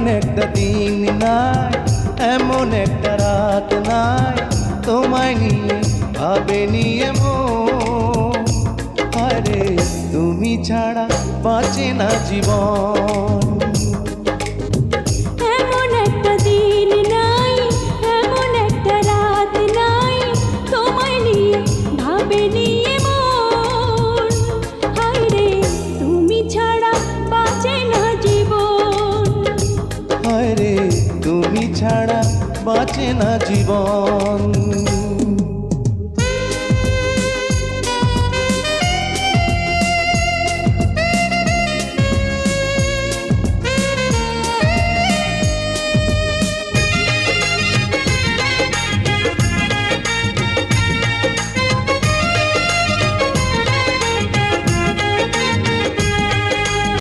এমন একটা দিন নাই, এমন একটা রাত নাই, তোমায় নিয়ে ভাবেনি এমন। আরে তুমি ছাড়া বাঁচে না জীবন। এমন একটা দিন নাই, এমন একটা রাত নাই, তোমায় নিয়ে ভাবেনি এমন। হায়রে তুমি ছাড়া বাঁচে না জীবন। হায়রে তুমি ছাড়া বাঁচে না জীবন।